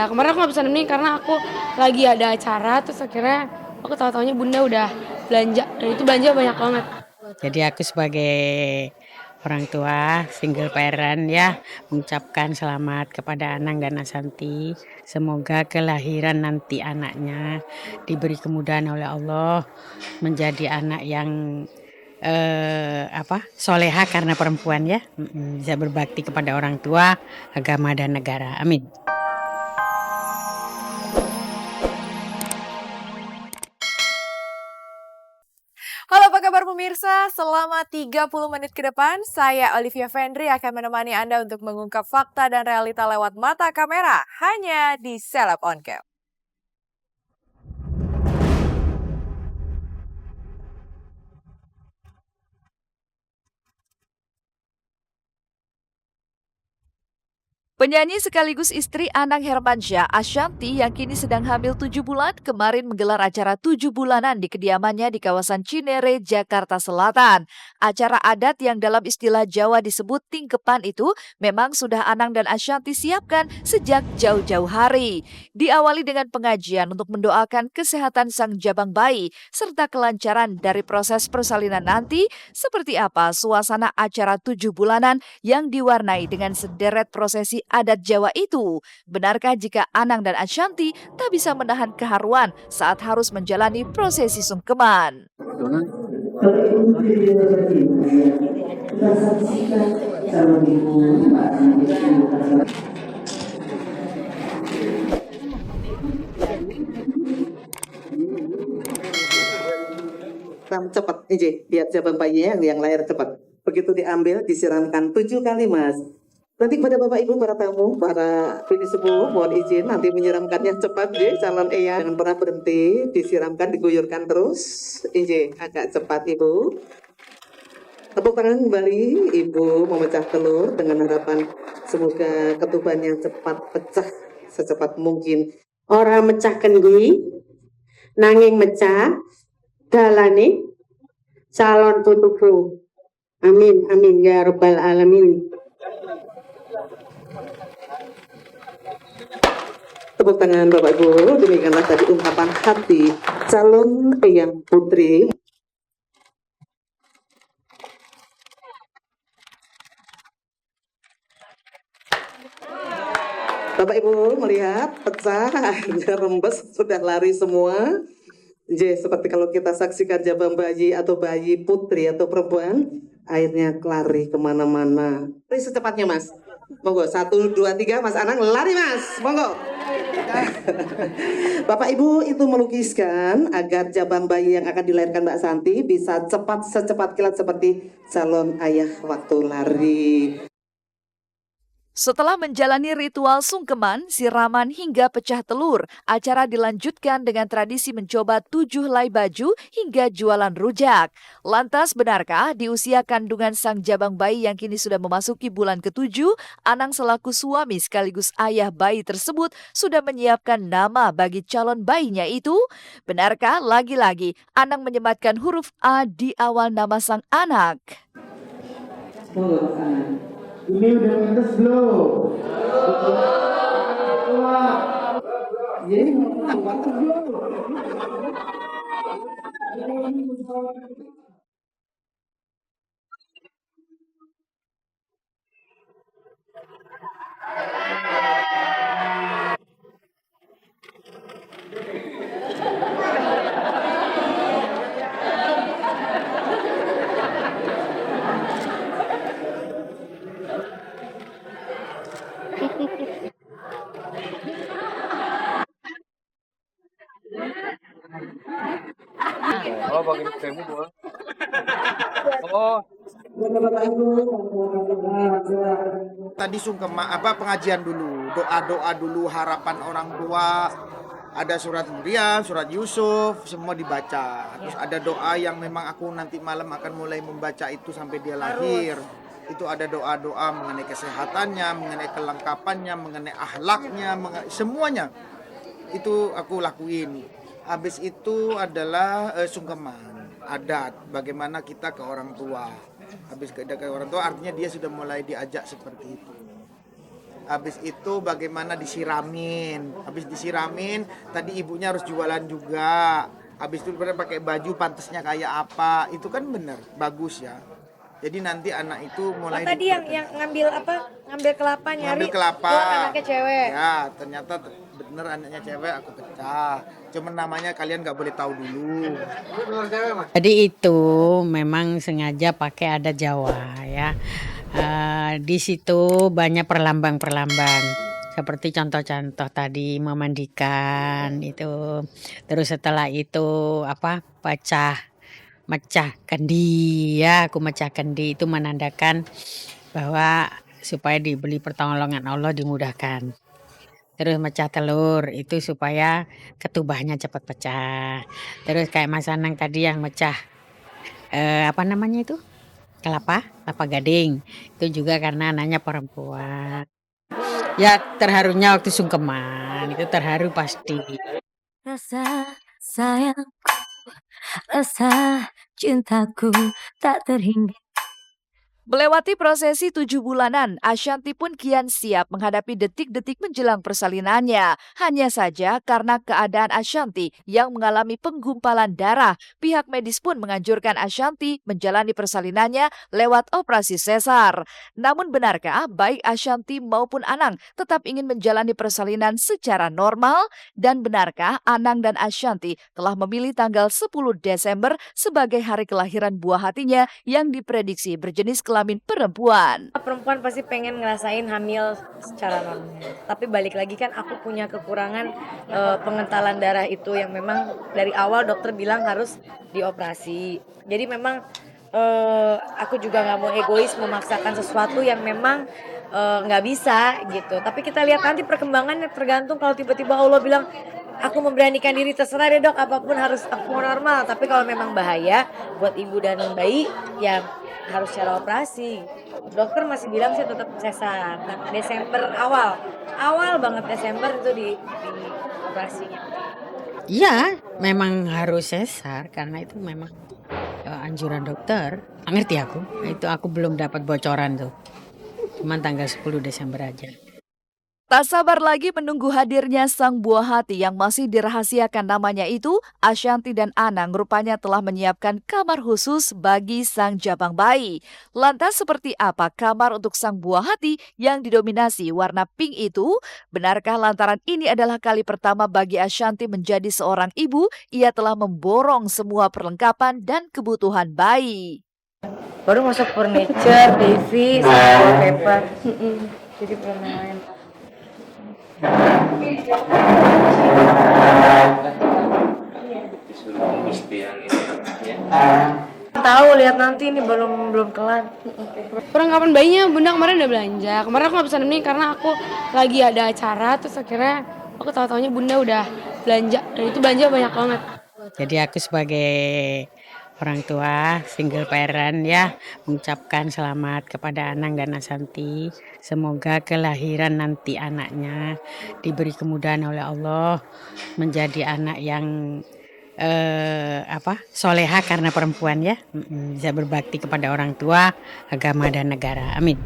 Kemarin aku nggak pesan mie karena aku lagi ada acara, terus akhirnya aku tahu-taunya bunda udah belanja, dan itu belanja banyak banget. Jadi aku sebagai orang tua single parent ya mengucapkan selamat kepada Anang dan Asanti. Semoga kelahiran nanti anaknya diberi kemudahan oleh Allah menjadi anak yang soleha karena perempuan ya. Bisa berbakti kepada orang tua, agama dan negara. Amin. Halo apa kabar pemirsa, selama 30 menit ke depan, saya Olivia Vendri akan menemani Anda untuk mengungkap fakta dan realita lewat mata kamera, hanya di Seleb On Cam. Penyanyi sekaligus istri Anang Hermansyah, Ashanty yang kini sedang hamil 7 bulan, kemarin menggelar acara 7 bulanan di kediamannya di kawasan Cinere, Jakarta Selatan. Acara adat yang dalam istilah Jawa disebut tingkepan itu memang sudah Anang dan Ashanty siapkan sejak jauh-jauh hari. Diawali dengan pengajian untuk mendoakan kesehatan sang jabang bayi, serta kelancaran dari proses persalinan nanti, seperti apa suasana acara 7 bulanan yang diwarnai dengan sederet prosesi adat Jawa itu? Benarkah jika Anang dan Ashanty tak bisa menahan keharuan saat harus menjalani prosesi sungkeman? Cepat, lihat jabang bayinya yang lahir cepat. Begitu diambil, disiramkan 7 kali, Mas. Nanti kepada Bapak Ibu, para tamu, para bini sepuh, mohon izin nanti menyiramkannya cepat, calon eyang. Jangan pernah berhenti, disiramkan, diguyurkan terus. Agak cepat, Ibu. Tepuk tangan kembali, Ibu memecah telur dengan harapan semoga ketubannya cepat pecah secepat mungkin. Orang mecah kendi, nanging mecah, dalane calon putuku. Amin, amin, ya rabbal alamin. Tepuk tangan Bapak Ibu, demikianlah tadi ungkapan hati calon eyang putri. Bapak Ibu melihat pecah, airnya rembes, sudah lari semua. Seperti kalau kita saksikan jabang bayi atau bayi putri atau perempuan, airnya lari kemana-mana. Lari secepatnya, Mas. Monggo, 1, 2, 3, Mas Anang lari, Mas. Monggo. Bapak Ibu itu melukiskan agar jabang bayi yang akan dilahirkan Mbak Santi bisa secepat kilat seperti calon ayah waktu lari. Setelah menjalani ritual sungkeman, siraman hingga pecah telur, acara dilanjutkan dengan tradisi mencoba 7 helai baju hingga jualan rujak. Lantas benarkah di usia kandungan sang jabang bayi yang kini sudah memasuki bulan ke-7, Anang selaku suami sekaligus ayah bayi tersebut sudah menyiapkan nama bagi calon bayinya itu? Benarkah lagi-lagi Anang menyematkan huruf A di awal nama sang anak? Ini udah ngetes belum? Oh, bagian kamu gua. Oh. Tadi sungkeman pengajian dulu, doa-doa dulu, harapan orang tua, ada surat Maryam, surat Yusuf, semua dibaca. Terus ada doa yang memang aku nanti malam akan mulai membaca itu sampai dia lahir. Itu ada doa-doa mengenai kesehatannya, mengenai kelengkapannya, mengenai akhlaknya, semuanya. Itu aku lakuin. Habis itu adalah sungkeman adat, bagaimana kita ke orang tua. Habis ke orang tua artinya dia sudah mulai diajak seperti itu. Habis itu bagaimana disiramin. Habis disiramin, tadi ibunya harus jualan juga. Habis itu pakai baju pantasnya kayak apa. Itu kan bener, bagus ya. Jadi nanti anak itu mulai Tadi yang ngambil apa? Ngambil kelapa nyari. ngambil kelapa. Buat anaknya cewek. Ya, ternyata bener anaknya cewek, aku pecah. Cuman namanya kalian nggak boleh tahu dulu. Jadi itu memang sengaja pakai adat Jawa ya. Di situ banyak perlambang-perlambang seperti contoh-contoh tadi memandikan itu. Terus setelah itu mecah kendi ya, aku mecah kendi itu menandakan bahwa supaya dibeli pertolongan Allah dimudahkan. Terus mecah telur itu supaya ketubahnya cepat pecah. Terus kayak Mas Anang tadi yang mecah apa namanya itu? Kelapa gading. Itu juga karena anaknya perempuan. Ya terharunya waktu sungkeman, itu terharu pasti. Rasa sayangku, rasa cintaku tak terhingga. Melewati prosesi 7 bulanan, Ashanti pun kian siap menghadapi detik-detik menjelang persalinannya. Hanya saja karena keadaan Ashanti yang mengalami penggumpalan darah, pihak medis pun menganjurkan Ashanti menjalani persalinannya lewat operasi sesar. Namun benarkah baik Ashanti maupun Anang tetap ingin menjalani persalinan secara normal? Dan benarkah Anang dan Ashanti telah memilih tanggal 10 Desember sebagai hari kelahiran buah hatinya yang diprediksi berjenis kelamin perempuan? Perempuan pasti pengen ngerasain hamil secara normal. Tapi balik lagi kan aku punya kekurangan pengentalan darah itu yang memang dari awal dokter bilang harus dioperasi. Jadi memang aku juga nggak mau egois memaksakan sesuatu yang memang nggak bisa gitu. Tapi kita lihat nanti perkembangannya, tergantung. Kalau tiba-tiba Allah bilang aku memberanikan diri, terserah deh dok, apapun harus aku normal. Tapi kalau memang bahaya buat ibu dan bayi ya harus secara operasi. Dokter masih bilang sih tetap sesar. Nah, Desember awal banget Desember itu di operasinya. Iya, memang harus sesar karena itu memang anjuran dokter. Ngerti aku. Itu aku belum dapat bocoran tuh. Cuman tanggal 10 Desember aja. Tak sabar lagi menunggu hadirnya sang buah hati yang masih dirahasiakan namanya itu, Ashanti dan Anang rupanya telah menyiapkan kamar khusus bagi sang jabang bayi. Lantas seperti apa kamar untuk sang buah hati yang didominasi warna pink itu? Benarkah lantaran ini adalah kali pertama bagi Ashanti menjadi seorang ibu, ia telah memborong semua perlengkapan dan kebutuhan bayi? Baru masuk furniture, TV, sama wallpaper. Jadi belum main. Tahu, lihat nanti ini belum kelar. Perlengkapan bayinya bunda kemarin udah belanja. Kemarin aku nggak bisa nemenin karena aku lagi ada acara, terus akhirnya aku tahu-taunya bunda udah belanja, dan itu belanja banyak banget. Jadi aku sebagai orang tua single parent ya mengucapkan selamat kepada Anang dan Ashanti. Semoga kelahiran nanti anaknya diberi kemudahan oleh Allah menjadi anak yang soleha karena perempuan ya, bisa berbakti kepada orang tua, agama dan negara. Amin.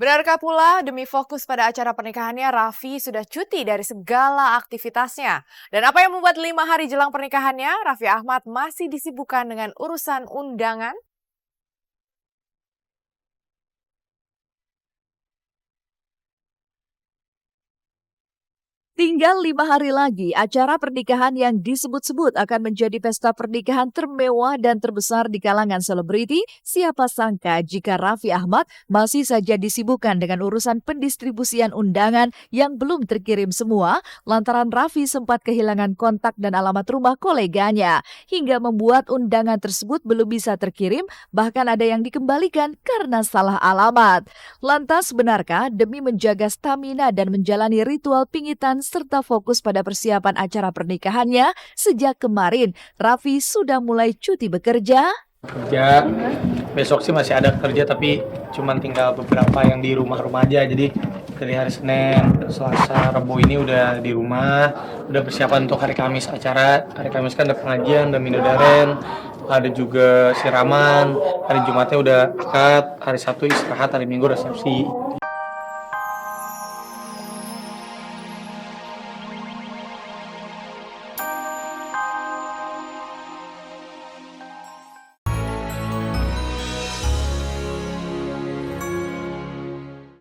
Benarkah pula demi fokus pada acara pernikahannya, Raffi sudah cuti dari segala aktivitasnya? Dan apa yang membuat 5 hari jelang pernikahannya, Raffi Ahmad masih disibukkan dengan urusan undangan? Tinggal 5 hari lagi, acara pernikahan yang disebut-sebut akan menjadi pesta pernikahan termewah dan terbesar di kalangan selebriti. Siapa sangka jika Raffi Ahmad masih saja disibukkan dengan urusan pendistribusian undangan yang belum terkirim semua, lantaran Raffi sempat kehilangan kontak dan alamat rumah koleganya, hingga membuat undangan tersebut belum bisa terkirim, bahkan ada yang dikembalikan karena salah alamat. Lantas benarkah demi menjaga stamina dan menjalani ritual pingitan serta fokus pada persiapan acara pernikahannya, sejak kemarin Raffi sudah mulai cuti bekerja? Kerja, besok sih masih ada kerja tapi cuman tinggal beberapa yang di rumah-rumah aja, jadi dari hari Senin, Selasa, Rabu ini udah di rumah, udah persiapan untuk hari Kamis acara. Hari Kamis kan ada pengajian, ada minodaren, ada juga siraman. Hari Jumatnya udah akad, hari Sabtu istirahat, hari Minggu resepsi.